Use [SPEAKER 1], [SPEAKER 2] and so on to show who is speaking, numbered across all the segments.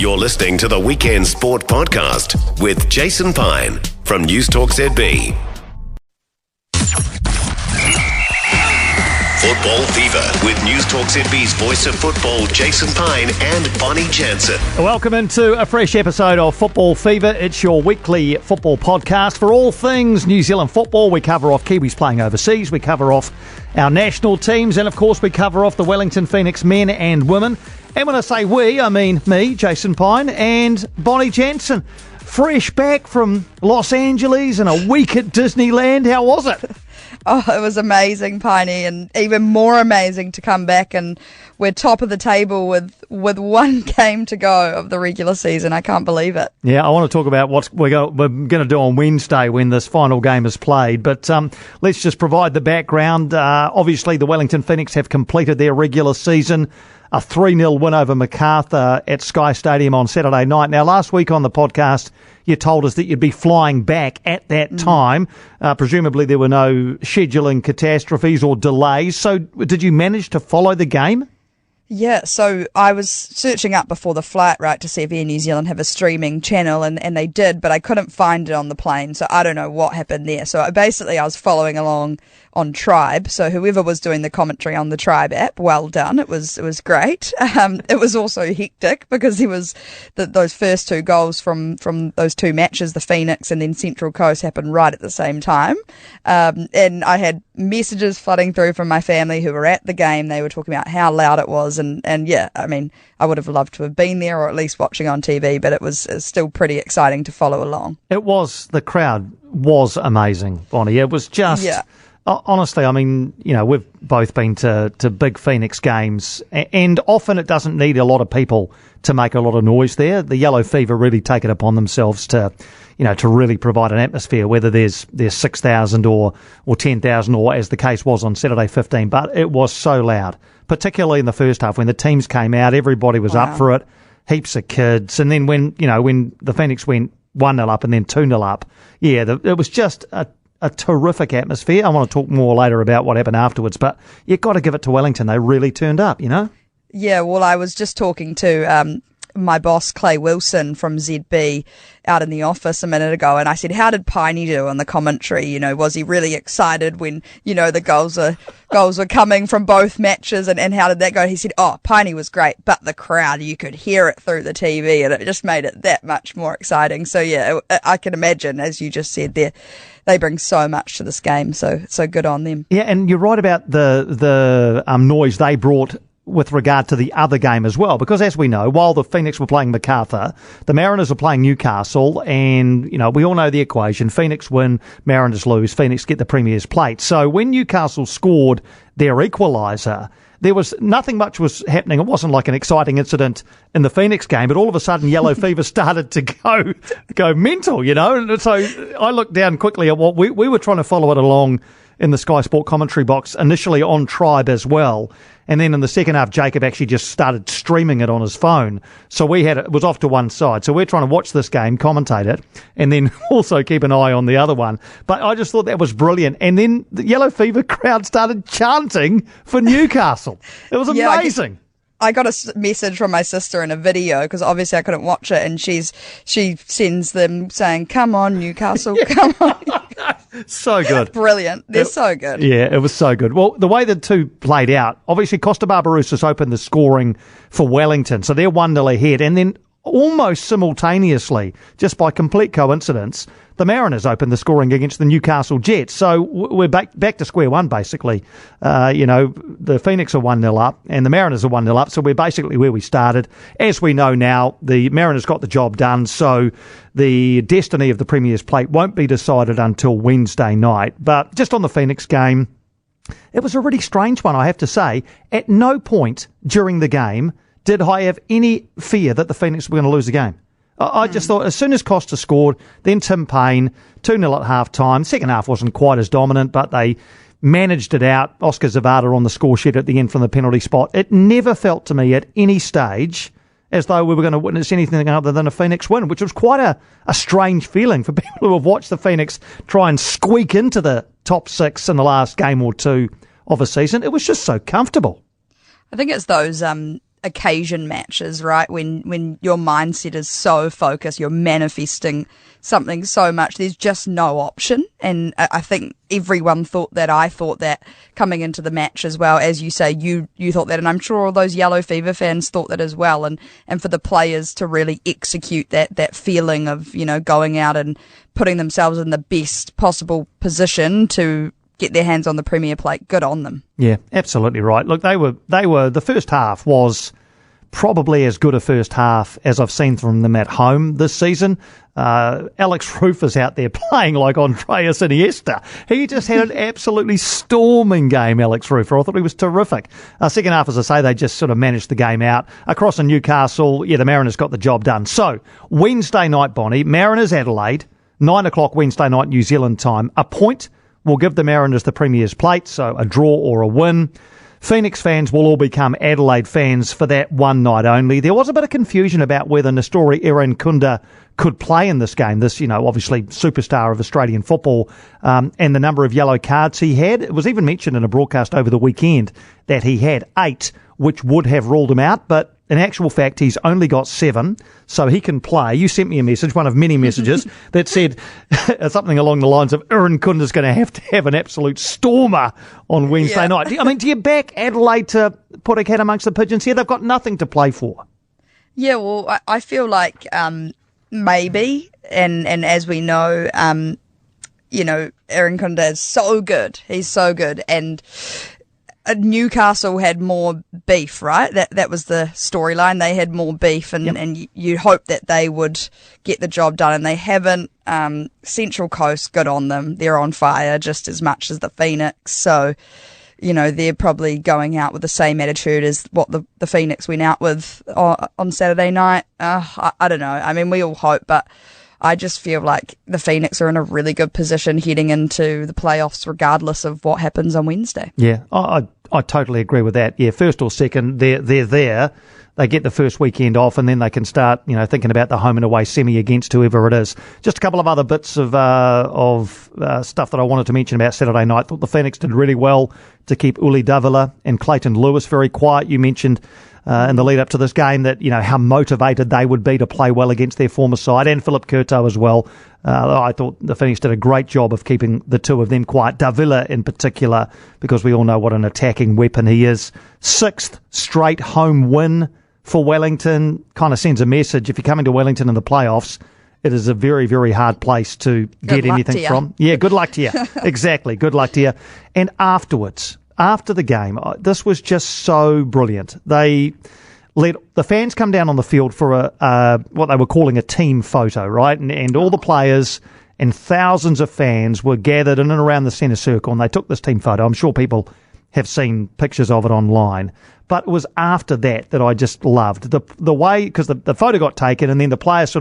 [SPEAKER 1] You're listening to the Weekend Sport Podcast with Jason Pine from News Talk ZB. Football Fever with News Talk ZB's voice of football, Jason Pine and Bonnie Jansen.
[SPEAKER 2] Welcome into a fresh episode of Football Fever. It's your weekly football podcast for all things New Zealand football. We cover off Kiwis playing overseas, we cover off our national teams, and of course we cover off the Wellington Phoenix men and women. And when I say we, I mean me, Jason Pine, and Bonnie Jansen. Fresh back from Los Angeles and a week at Disneyland. How was it?
[SPEAKER 3] Oh, it was amazing, Piney, and even more amazing to come back and we're top of the table with one game to go of the regular season. I can't believe it.
[SPEAKER 2] Yeah, I want to talk about what we're going to do on Wednesday when this final game is played. But let's just provide the background. Obviously, the Wellington Phoenix have completed their regular season. A 3-0 win over Macarthur at Sky Stadium on Saturday night. Now, last week on the podcast, you told us that you'd be flying back at that time. Presumably there were no scheduling catastrophes or delays. So did you manage to follow the game?
[SPEAKER 3] Yeah, so I was searching up before the flight, right, to see if Air New Zealand have a streaming channel, and they did, but I couldn't find it on the plane, so I don't know what happened there. So basically I was following along on Tribe, so whoever was doing the commentary on the Tribe app, well done. It was great. It was also hectic because there was those first two goals from those two matches, the Phoenix and then Central Coast, happened right at the same time. And I had messages flooding through from my family who were at the game. They were talking about how loud it was, and yeah, I mean, I would have loved to have been there or at least watching on TV, but it was still pretty exciting to follow along.
[SPEAKER 2] It was. The crowd was amazing, Bonnie. It was just... Yeah. Honestly, I mean, you know, we've both been to big Phoenix games, and often it doesn't need a lot of people to make a lot of noise there. The Yellow Fever really take it upon themselves to, you know, to really provide an atmosphere, whether there's 6,000 or 10,000 or as the case was on Saturday 15. But it was so loud, particularly in the first half when the teams came out, everybody was up for it, heaps of kids. And then when the Phoenix went 1-0 up and then 2-0 up, yeah, it was just a terrific atmosphere. I want to talk more later about what happened afterwards, but you've got to give it to Wellington. They really turned up, you know?
[SPEAKER 3] Yeah, well, I was just talking to my boss, Clay Wilson from ZB, out in the office a minute ago, and I said, how did Piney do on the commentary? You know, was he really excited when, you know, the goals were coming from both matches, and how did that go? He said, oh, Piney was great, but the crowd, you could hear it through the TV, and it just made it that much more exciting. So yeah, I can imagine, as you just said there, they bring so much to this game, so good on them.
[SPEAKER 2] Yeah, and you're right about the noise they brought with regard to the other game as well, because as we know, while the Phoenix were playing Macarthur, the Mariners are playing Newcastle, and you know we all know the equation: Phoenix win, Mariners lose, Phoenix get the Premier's plate. So when Newcastle scored their equaliser, there was nothing much was happening. It wasn't like an exciting incident in the Phoenix game, but all of a sudden Yellow Fever started to go mental, you know. And so I looked down quickly at what we were trying to follow it along in the Sky Sport commentary box, initially on Tribe as well. And then in the second half, Jacob actually just started streaming it on his phone. So it was off to one side. So we're trying to watch this game, commentate it, and then also keep an eye on the other one. But I just thought that was brilliant. And then the Yellow Fever crowd started chanting for Newcastle. It was amazing.
[SPEAKER 3] I got a message from my sister in a video because obviously I couldn't watch it, and she sends them saying, "Come on, Newcastle, come on."
[SPEAKER 2] So good.
[SPEAKER 3] Brilliant. They're so good.
[SPEAKER 2] Yeah, it was so good. Well, the way the two played out, obviously Costa Barbarouses opened the scoring for Wellington, so they're 1-0 ahead, and then almost simultaneously, just by complete coincidence, the Mariners opened the scoring against the Newcastle Jets. So we're back to square one, basically. The Phoenix are 1-0 up and the Mariners are 1-0 up. So we're basically where we started. As we know now, the Mariners got the job done. So the destiny of the Premier's plate won't be decided until Wednesday night. But just on the Phoenix game, it was a really strange one, I have to say. At no point during the game did I have any fear that the Phoenix were going to lose the game. I just thought as soon as Costa scored, then Tim Payne, 2-0 at half-time. Second half wasn't quite as dominant, but they managed it out. Oscar Zavada on the score sheet at the end from the penalty spot. It never felt to me at any stage as though we were going to witness anything other than a Phoenix win, which was quite a strange feeling for people who have watched the Phoenix try and squeak into the top six in the last game or two of a season. It was just so comfortable.
[SPEAKER 3] I think it's those occasion matches, right? When your mindset is so focused, you're manifesting something so much, there's just no option. And I think everyone thought that. I thought that coming into the match as well. As you say, you thought that, and I'm sure all those Yellow Fever fans thought that as well. And for the players to really execute that feeling of, going out and putting themselves in the best possible position to get their hands on the Premier plate, good on them.
[SPEAKER 2] Yeah, absolutely right. Look, they were the first half was probably as good a first half as I've seen from them at home this season. Alex Rufus out there playing like Andreas Iniesta. He just had an absolutely storming game, Alex Rufus. I thought he was terrific. Second half, as I say, they just sort of managed the game out. Across in Newcastle, the Mariners got the job done. So, Wednesday night, Bonnie, Mariners Adelaide, 9 o'clock Wednesday night New Zealand time. A point will give the Mariners the Premier's plate, so a draw or a win. Phoenix fans will all become Adelaide fans for that one night only. There was a bit of confusion about whether Nestori Irankunda could play in this game. This, obviously superstar of Australian football, and the number of yellow cards he had. It was even mentioned in a broadcast over the weekend that he had 8, which would have ruled him out, but in actual fact, he's only got 7, so he can play. You sent me a message, one of many messages, that said something along the lines of Irankunda's going to have an absolute stormer on Wednesday night. Do you back Adelaide to put a cat amongst the pigeons here? They've got nothing to play for.
[SPEAKER 3] Yeah, well, I feel like maybe, and as we know, Irankunda is so good. He's so good, and Newcastle had more beef, right? That was the storyline. They had more beef, and you hope that they would get the job done, and they haven't. Central Coast, good on them. They're on fire just as much as the Phoenix. So, they're probably going out with the same attitude as what the Phoenix went out with on Saturday night. I don't know. I mean, we all hope, but I just feel like the Phoenix are in a really good position heading into the playoffs, regardless of what happens on Wednesday.
[SPEAKER 2] Yeah, I totally agree with that. Yeah, first or second, they're there. They get the first weekend off, and then they can start, thinking about the home and away semi against whoever it is. Just a couple of other bits of stuff that I wanted to mention about Saturday night. Thought the Phoenix did really well to keep Uli Davila and Clayton Lewis very quiet. You mentioned in the lead up to this game that, how motivated they would be to play well against their former side, and Philip Curto as well. I thought the Phoenix did a great job of keeping the two of them quiet. Davila in particular, because we all know what an attacking weapon he is. 6th straight home win for Wellington. Kind of sends a message. If you're coming to Wellington in the playoffs, it is a very, very hard place to get anything from. Yeah, good luck to you. Exactly, good luck to you. And afterwards, after the game, this was just so brilliant. They let the fans come down on the field for what they were calling a team photo, right? And all the players and thousands of fans were gathered in and around the centre circle, and they took this team photo. I'm sure people have seen pictures of it online. But it was after that I just loved the way, because the photo got taken, and then the players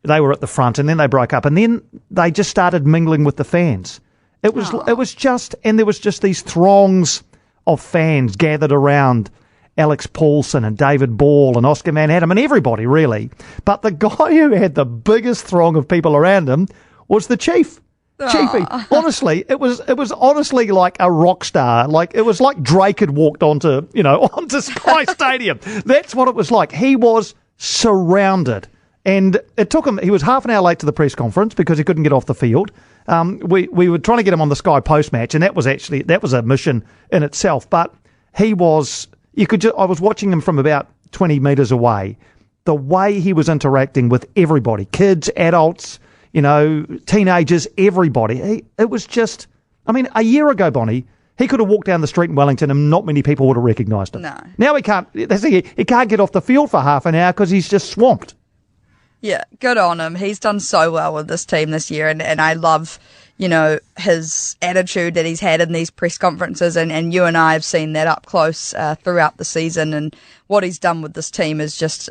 [SPEAKER 2] they were at the front, and then they broke up, and then they just started mingling with the fans. It was just, and there was just these throngs of fans gathered around Alex Paulson and David Ball and Oscar Manhattan and everybody really. But the guy who had the biggest throng of people around him was the Chief. Chiefy. Honestly, it was honestly like a rock star. Like, it was like Drake had walked onto Sky Stadium. That's what it was like. He was surrounded. And it took him, he was half an hour late to the press conference because he couldn't get off the field. We were trying to get him on the Sky post-match, and that was a mission in itself. But he was, I was watching him from about 20 metres away. The way he was interacting with everybody, kids, adults, teenagers, everybody. It was just, a year ago, Bonnie, he could have walked down the street in Wellington and not many people would have recognised him. No. Now he can't get off the field for half an hour because he's just swamped.
[SPEAKER 3] Yeah, good on him. He's done so well with this team this year, and I love, his attitude that he's had in these press conferences, and you and I have seen that up close throughout the season, and what he's done with this team is just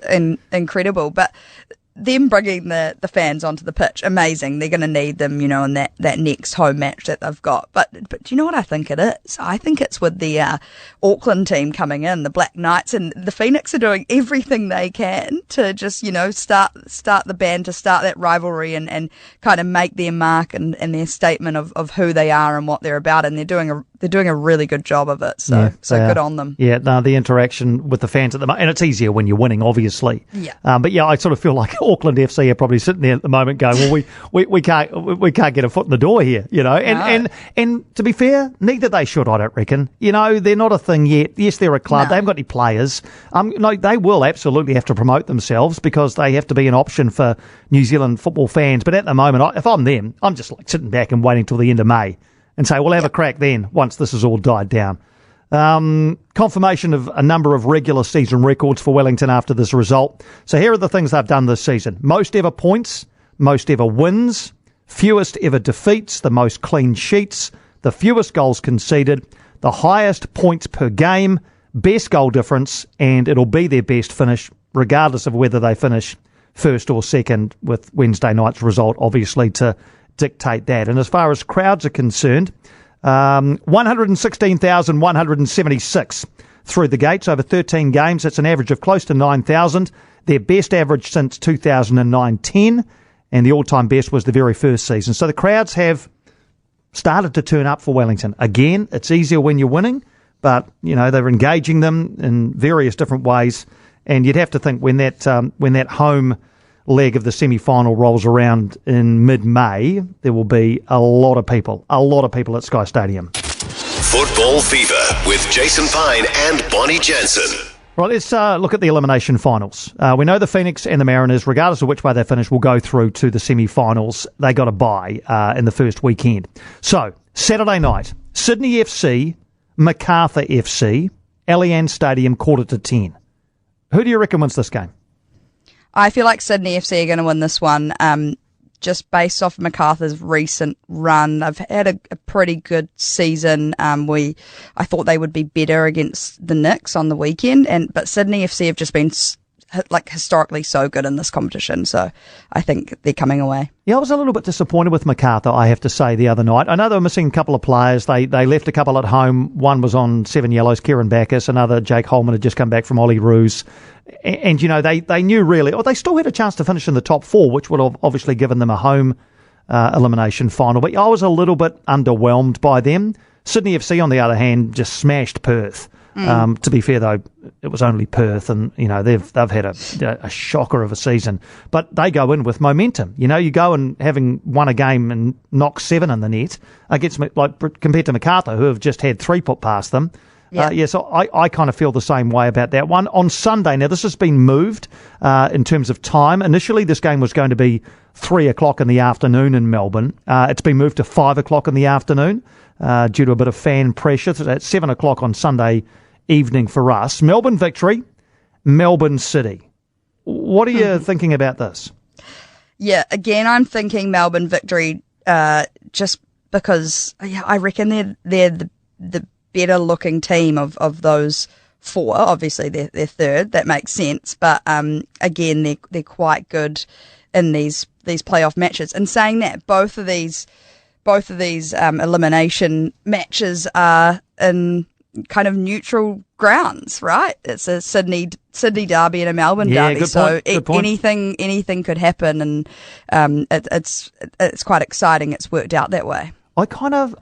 [SPEAKER 3] incredible. But them bringing the fans onto the pitch, amazing. They're going to need them, in that next home match that they've got. But do you know what I think it is? I think it's with the Auckland team coming in, the Black Knights, and the Phoenix are doing everything they can to just, start the band, to start that rivalry and kind of make their mark and their statement of who they are and what they're about. And they're doing they're doing a really good job of it. So good on them.
[SPEAKER 2] Yeah, no, the interaction with the fans at the moment, and it's easier when you're winning, obviously.
[SPEAKER 3] Yeah.
[SPEAKER 2] But yeah, I sort of feel like Auckland FC are probably sitting there at the moment going, well, we can't get a foot in the door here, you know. And to be fair, neither they should, I don't reckon. You know, they're not a thing yet. Yes, they're a club. They haven't got any players. No, they will absolutely have to promote themselves because they have to be an option for New Zealand football fans. But at the moment, if I'm them, I'm just like sitting back and waiting till the end of May and say, we'll have a crack then once this has all died down. Confirmation of a number of regular season records for Wellington after this result. So here are the things they've done this season. Most ever points, most ever wins, fewest ever defeats, the most clean sheets, the fewest goals conceded, the highest points per game, best goal difference, and it'll be their best finish regardless of whether they finish first or second, with Wednesday night's result obviously to dictate that. And as far as crowds are concerned, 116,176 through the gates over 13 games. That's an average of close to 9,000. Their best average since 2009-10, and the all-time best was the very first season. So the crowds have started to turn up for Wellington. Again, it's easier when you're winning, but you know they're engaging them in various different ways. And you'd have to think when that home leg of the semi-final rolls around in mid-May, there will be a lot of people at Sky Stadium.
[SPEAKER 1] Football Fever with Jason Pine and Bonnie Jansen.
[SPEAKER 2] Right, let's look at the elimination finals. We know the Phoenix and the Mariners, regardless of which way they finish, will go through to the semi-finals. They got a bye in the first weekend. So, Saturday night, Sydney FC, Macarthur FC, Allianz Stadium, 9:45. Who do you reckon wins this game?
[SPEAKER 3] I feel like Sydney FC are going to win this one, just based off MacArthur's recent run. They've had a pretty good season. I thought they would be better against the Knicks on the weekend, but Sydney FC have just been historically so good in this competition, so I think they're coming away.
[SPEAKER 2] Yeah, I was a little bit disappointed with MacArthur, I have to say, the other night. I know they were missing a couple of players. They left a couple at home. One was on 7 yellows, Kieran Backus. Another, Jake Holman, had just come back from Ollie Roos. And you know, they knew really, or they still had a chance to finish in the top four, which would have obviously given them a home elimination final. But I was a little bit underwhelmed by them. Sydney FC, on the other hand, just smashed Perth. To be fair, though, it was only Perth, and you know they've had a shocker of a season. But they go in with momentum. You know, you go and having won a game and knocked 7 in the net against, compared to MacArthur, who have just had 3 put past them.
[SPEAKER 3] Yeah.
[SPEAKER 2] So I kind of feel the same way about that one. On Sunday, now this has been moved in terms of time. Initially, this game was going to be 3 o'clock in the afternoon in Melbourne. It's been moved to 5 o'clock in the afternoon due to a bit of fan pressure. So it's 7 o'clock on Sunday evening for us. Melbourne victory, Melbourne City. What are you thinking about this?
[SPEAKER 3] Yeah, again, I'm thinking Melbourne victory, just because I reckon they're the better looking team of those 4. Obviously, they're third. That makes sense. But again, they're quite good in these playoff matches. And saying that, both of these elimination matches are in kind of neutral grounds, right? It's a Sydney derby and a Melbourne derby, so anything could happen, and it's quite exciting. It's worked out that way.
[SPEAKER 2] I kind of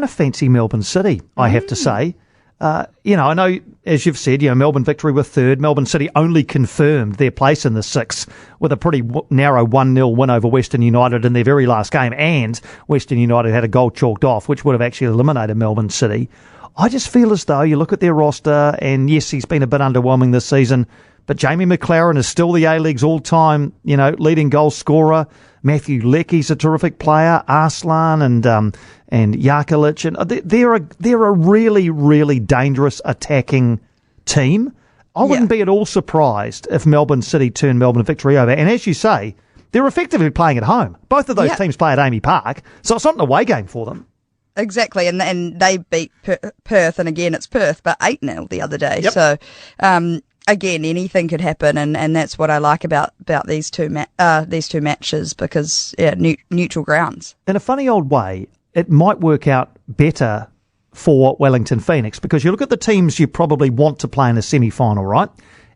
[SPEAKER 2] fancy Melbourne City, I have to say. You know, I know, as you've said, you know, Melbourne victory were third. Melbourne City only confirmed their place in the 6 with a pretty narrow 1-0 win over Western United in their very last game, and Western United had a goal chalked off, which would have actually eliminated Melbourne City. I just feel as though you look at their roster, and yes, he's been a bit underwhelming this season, but Jamie McLaren is still the A-League's all-time, you know, leading goal scorer. Matthew Leckie's a terrific player. Arslan and Jakalic, and they're a really, really dangerous attacking team. I wouldn't be at all surprised if Melbourne City turned Melbourne victory over. And as you say, they're effectively playing at home. Both of those teams play at Amy Park, so it's not an away game for them.
[SPEAKER 3] Exactly, and they beat Perth, and again it's Perth, but 8-0 the other day.
[SPEAKER 2] Yep.
[SPEAKER 3] So again, anything could happen, and that's what I like about these two matches, because neutral grounds.
[SPEAKER 2] In a funny old way, it might work out better for Wellington Phoenix, because you look at the teams you probably want to play in a semi-final, right?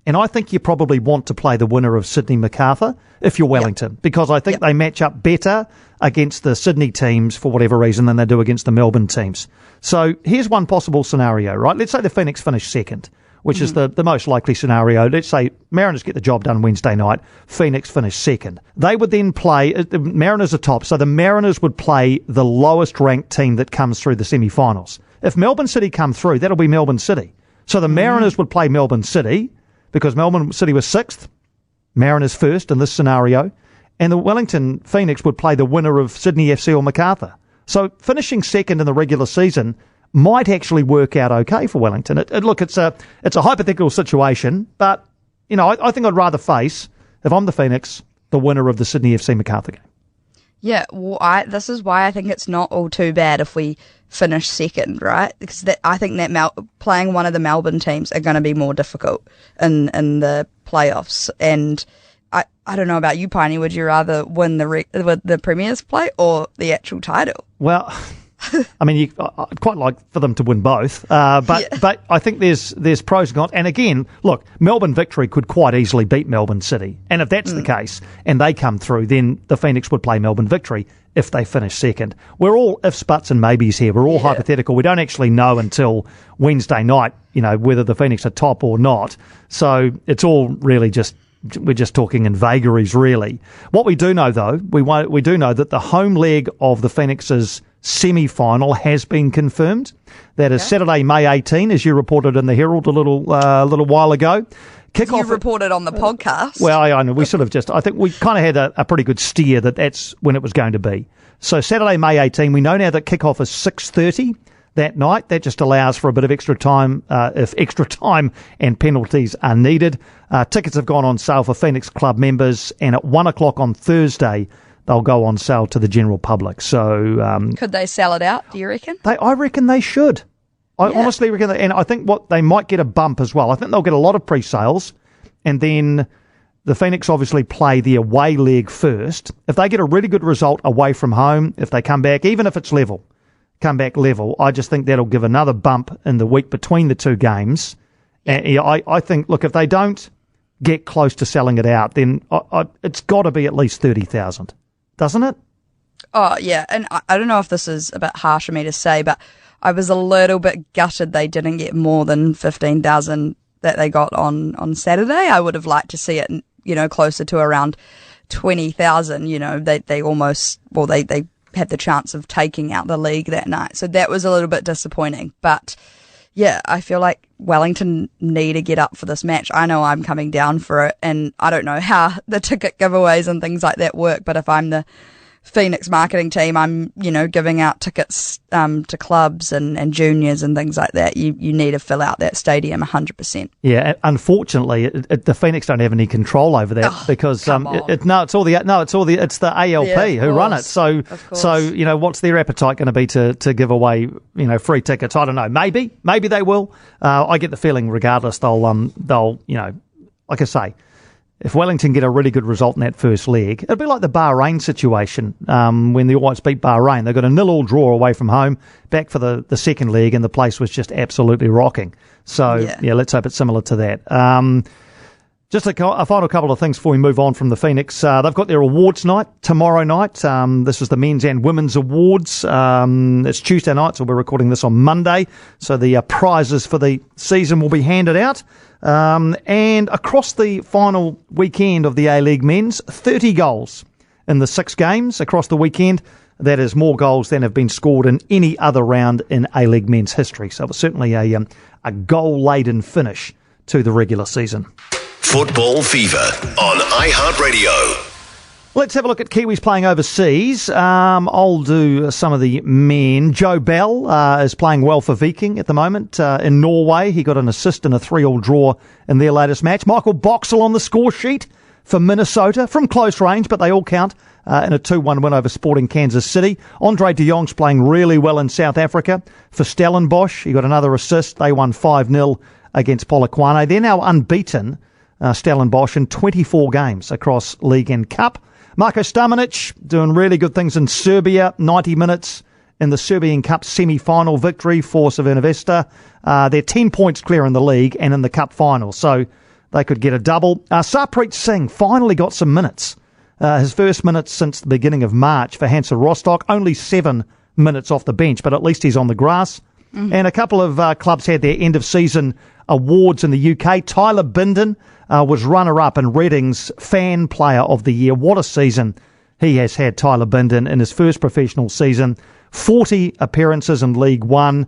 [SPEAKER 2] And I think you probably want to play the winner of Sydney Macarthur if you're Wellington, because I think they match up better against the Sydney teams for whatever reason than they do against the Melbourne teams. So here's one possible scenario, right? Let's say the Phoenix finish second, which is the most likely scenario. Let's say Mariners get the job done Wednesday night, Phoenix finish second. They would then play, the Mariners are top, so the Mariners would play the lowest ranked team that comes through the semi-finals. If Melbourne City come through, that'll be Melbourne City. So the Mariners would play Melbourne City, because Melbourne City was sixth, Mariners first in this scenario, and the Wellington Phoenix would play the winner of Sydney FC or Macarthur. So finishing second in the regular season might actually work out okay for Wellington. Look, it's a hypothetical situation, but I think I'd rather face, if I'm the Phoenix, the winner of the Sydney FC Macarthur game.
[SPEAKER 3] Yeah, well, this is why I think it's not all too bad if we finish second, right? Because I think that playing one of the Melbourne teams are going to be more difficult in the playoffs. And I don't know about you, Piney. Would you rather win the Premier's play or the actual title?
[SPEAKER 2] Well, I mean, I'd quite like for them to win both, but I think there's pros and cons. And again, look, Melbourne Victory could quite easily beat Melbourne City, and if that's the case and they come through, then the Phoenix would play Melbourne Victory if they finish second. We're all ifs, buts, and maybes here. We're all hypothetical. We don't actually know until Wednesday night, whether the Phoenix are top or not. So it's all really we're just talking in vagaries, really. What we do know, though, we do know that the home leg of the Phoenix's semi-final has been confirmed. That is Saturday, May 18, as you reported in the Herald a little while ago.
[SPEAKER 3] You reported on the podcast.
[SPEAKER 2] Well, I know. We sort of I think we kind of had a pretty good steer that's when it was going to be. So Saturday, May 18, we know now that kickoff is 6:30 that night. That just allows for a bit of extra time if extra time and penalties are needed. Tickets have gone on sale for Phoenix Club members, and at 1 o'clock on Thursday, they'll go on sale to the general public. So
[SPEAKER 3] could they sell it out, do you reckon?
[SPEAKER 2] I reckon they should. I honestly reckon that, and I think they might get a bump as well. I think they'll get a lot of pre-sales, and then the Phoenix obviously play the away leg first. If they get a really good result away from home, if they come back, even if it's level, I just think that'll give another bump in the week between the two games. And I think, look, if they don't get close to selling it out, then it's got to be at least 30,000, doesn't it?
[SPEAKER 3] Oh, yeah. And I don't know if this is a bit harsh of me to say, but I was a little bit gutted they didn't get more than 15,000 that they got on Saturday. I would have liked to see it, closer to around 20,000. They almost, they had the chance of taking out the league that night. So that was a little bit disappointing. But yeah, I feel like Wellington need to get up for this match. I know I'm coming down for it, and I don't know how the ticket giveaways and things like that work, but if I'm the Phoenix marketing team, I'm, giving out tickets to clubs and juniors and things like that. You need to fill out that stadium 100%.
[SPEAKER 2] Yeah, unfortunately, the Phoenix don't have any control over that because it's the ALP who run it. So what's their appetite going to be to give away free tickets? I don't know. Maybe they will. I get the feeling, regardless, they'll like I say, if Wellington get a really good result in that first leg, it'll be like the Bahrain situation when the All Whites beat Bahrain. They got a 0-0 draw away from home, back for the second leg, and the place was just absolutely rocking. So, let's hope it's similar to that. Just a final couple of things before we move on from the Phoenix. They've got their awards night tomorrow night. This is the men's and women's awards. It's Tuesday night, so we're recording this on Monday. So the prizes for the season will be handed out. And across the final weekend of the A-League men's, 30 goals in the 6 games across the weekend. That is more goals than have been scored in any other round in A-League men's history. So it was certainly a goal-laden finish to the regular season.
[SPEAKER 1] Football Fever on iHeartRadio.
[SPEAKER 2] Let's have a look at Kiwis playing overseas. I'll do some of the men. Joe Bell is playing well for Viking at the moment in Norway. He got an assist in a 3-3 draw in their latest match. Michael Boxall on the score sheet for Minnesota from close range, but they all count in a 2-1 win over Sporting Kansas City. Andre de Jong's playing really well in South Africa for Stellenbosch. He got another assist. They won 5-0 against Polokwane. They're now unbeaten, Stellenbosch, in 24 games across League and Cup. Marko Stamanic doing really good things in Serbia, 90 minutes in the Serbian Cup semi-final victory for Crvena Zvezda. They're 10 points clear in the league and in the Cup final. So they could get a double. Sarpreet Singh finally got some minutes. His first minutes since the beginning of March for Hansa Rostock. Only 7 minutes off the bench, but at least he's on the grass. And a couple of clubs had their end-of-season awards in the UK. Tyler Bindon was runner-up in Reading's Fan Player of the Year. What a season he has had, Tyler Bindon, in his first professional season. 40 appearances in League One.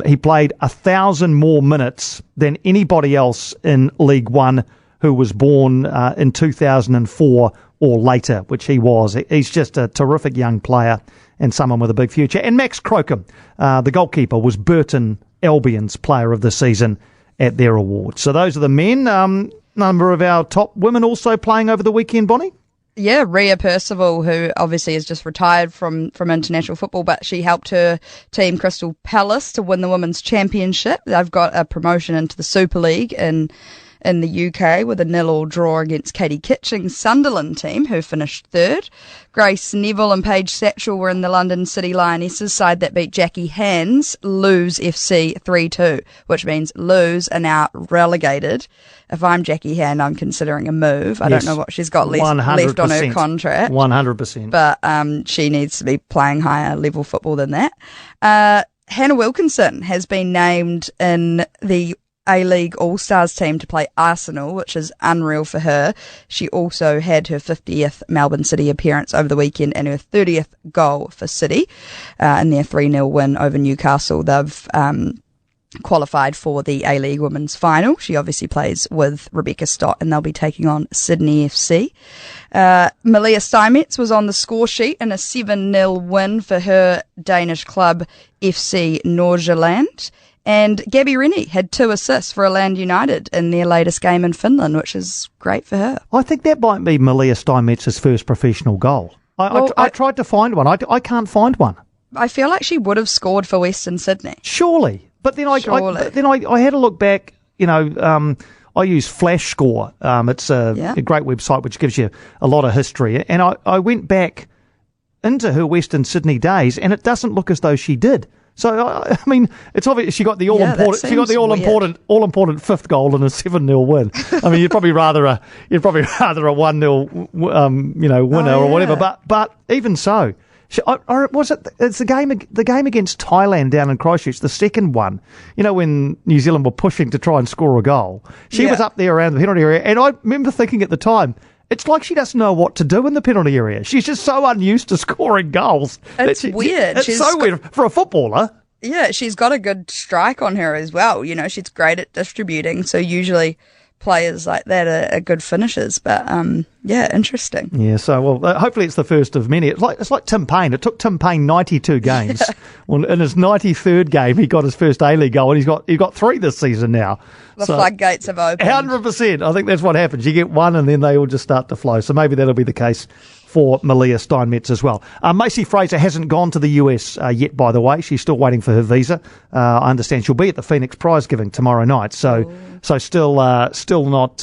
[SPEAKER 2] He played 1,000 more minutes than anybody else in League One who was born in 2004 or later, which he was. He's just a terrific young player and someone with a big future. And Max Crocombe, the goalkeeper, was Burton Albion's Player of the Season at their award. So those are the men. Number of our top women also playing over the weekend, Bonnie?
[SPEAKER 3] Yeah, Rhea Percival, who obviously has just retired from international football, but she helped her team Crystal Palace to win the Women's Championship. They've got a promotion into the Super League in the UK with a 0-0 draw against Katie Kitching's Sunderland team, who finished third. Grace Neville and Paige Satchell were in the London City Lionesses side that beat Jackie Hand's Lewes FC 3-2, which means Lewes are now relegated. If I'm Jackie Hand, I'm considering a move. I don't know what she's got left on her contract.
[SPEAKER 2] 100%.
[SPEAKER 3] But she needs to be playing higher level football than that. Hannah Wilkinson has been named in the A-League All-Stars team to play Arsenal, which is unreal for her. She also had her 50th Melbourne City appearance over the weekend and her 30th goal for City in their 3-0 win over Newcastle. They've qualified for the A-League Women's Final. She obviously plays with Rebecca Stott and they'll be taking on Sydney FC. Malia Steinmetz was on the score sheet in a 7-0 win for her Danish club FC Nordsjælland. And Gabby Rennie had 2 assists for Orlando United in their latest game in Finland, which is great for her.
[SPEAKER 2] I think that might be Malia Steinmetz's first professional goal. I tried to find one. I can't find one.
[SPEAKER 3] I feel like she would have scored for Western Sydney.
[SPEAKER 2] Surely. But then I had a look back, I use Flash Score. It's a great website which gives you a lot of history. And I went back into her Western Sydney days and it doesn't look as though she did. So I mean, it's obvious she got the all important fifth goal in a 7-0 win. I mean, you'd probably rather a 1-0 winner or whatever. But even so, it's the game against Thailand down in Christchurch, the second one. When New Zealand were pushing to try and score a goal, she was up there around the penalty area, and I remember thinking at the time, it's like she doesn't know what to do in the penalty area. She's just so unused to scoring goals.
[SPEAKER 3] It's weird.
[SPEAKER 2] It's so weird for a footballer.
[SPEAKER 3] Yeah, she's got a good strike on her as well. She's great at distributing. So usually players like that are good finishers. But interesting.
[SPEAKER 2] Yeah. So hopefully it's the first of many. It's like Tim Payne. It took Tim Payne 92 games. Yeah. Well, in his 93rd game, he got his first A-League goal, and he got 3 this season now.
[SPEAKER 3] The floodgates have opened.
[SPEAKER 2] 100%. I think that's what happens. You get one, and then they all just start to flow. So maybe that'll be the case for Malia Steinmetz as well. Macy Fraser hasn't gone to the US yet, by the way. She's still waiting for her visa. I understand she'll be at the Phoenix prize giving tomorrow night. So still not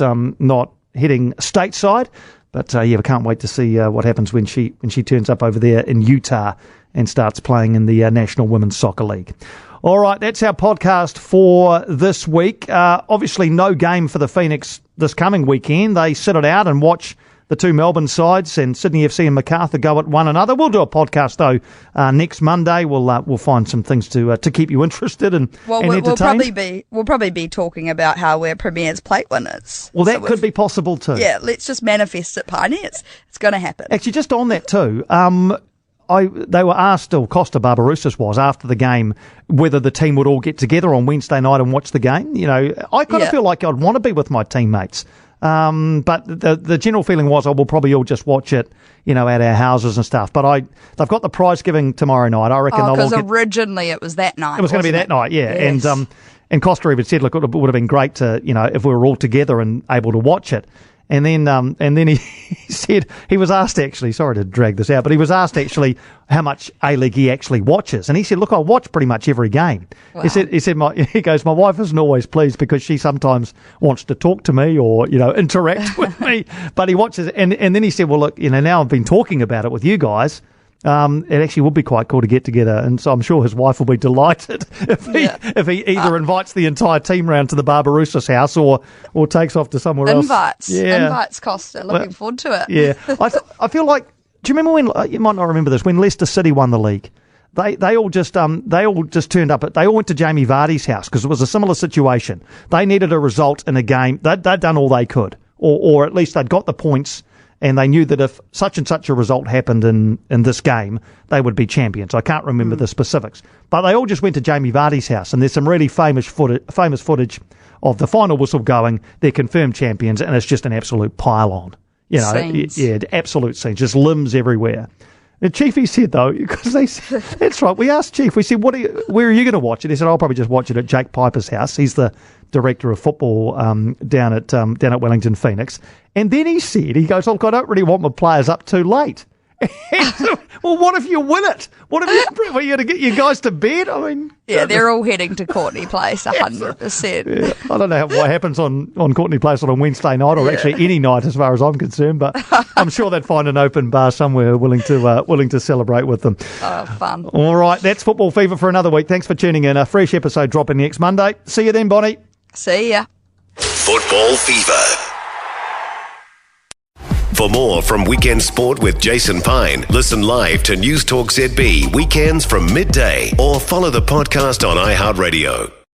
[SPEAKER 2] heading stateside. But we can't wait to see what happens when she turns up over there in Utah and starts playing in the National Women's Soccer League. All right, that's our podcast for this week. Obviously, no game for the Phoenix this coming weekend. They sit it out and watch the 2 Melbourne sides and Sydney FC and Macarthur go at one another. We'll do a podcast though next Monday. We'll find some things to keep you interested and entertained.
[SPEAKER 3] We'll probably be talking about how we're Premier's plate winners.
[SPEAKER 2] Well, that could be possible too.
[SPEAKER 3] Yeah, let's just manifest it, Piney. It's going to happen.
[SPEAKER 2] Actually, just on that too. They were asked, or Costa Barbarouses was, after the game, whether the team would all get together on Wednesday night and watch the game. I kind of feel like I'd want to be with my teammates. But the general feeling was, we'll probably all just watch it, at our houses and stuff. But they've got the prize giving tomorrow night. I reckon they'll all
[SPEAKER 3] because originally it was that night.
[SPEAKER 2] It was going to be that night, yeah.
[SPEAKER 3] Yes.
[SPEAKER 2] And Costa even said, look, it would have been great to, if we were all together and able to watch it. And then he said, he was asked actually, sorry to drag this out, but he was asked actually how much A-League he actually watches. And he said, look, I watch pretty much every game. Wow. He goes, my wife isn't always pleased because she sometimes wants to talk to me or, interact with me, but he watches. And then he said, well, look, now I've been talking about it with you guys. It actually would be quite cool to get together, and so I'm sure his wife will be delighted if he either invites the entire team round to the Barbaroussa's house or takes off to somewhere else.
[SPEAKER 3] Invites, Costa. Looking forward to it.
[SPEAKER 2] Yeah, I feel like. Do you remember when you might not remember this when Leicester City won the league? They all just turned up. They all went to Jamie Vardy's house because it was a similar situation. They needed a result in a game. They'd done all they could, or at least they'd got the points. And they knew that if such and such a result happened in this game, they would be champions. I can't remember the specifics. But they all just went to Jamie Vardy's house, and there's some really famous footage of the final whistle going. They're confirmed champions, and it's just an absolute pile-on.
[SPEAKER 3] Scenes.
[SPEAKER 2] Absolute scenes, just limbs everywhere. And Chiefy said, though, because they said, that's right, we asked Chief, we said, where are you going to watch it? He said, I'll probably just watch it at Jake Piper's house. He's the director of football down at Wellington Phoenix. And then he goes, look, I don't really want my players up too late. Well, what if you win it? What if you going to get your guys to bed? I mean,
[SPEAKER 3] they're all heading to Courtney Place, 100%.
[SPEAKER 2] Yeah, I don't know what happens on Courtney Place on a Wednesday night, or actually any night, as far as I'm concerned. But I'm sure they'd find an open bar somewhere willing to celebrate with them.
[SPEAKER 3] Oh, fun!
[SPEAKER 2] All right, that's Football Fever for another week. Thanks for tuning in. A fresh episode dropping next Monday. See you then, Bonnie.
[SPEAKER 3] See ya.
[SPEAKER 1] Football Fever. For more from Weekend Sport with Jason Pine, listen live to News Talk ZB weekends from midday or follow the podcast on iHeartRadio.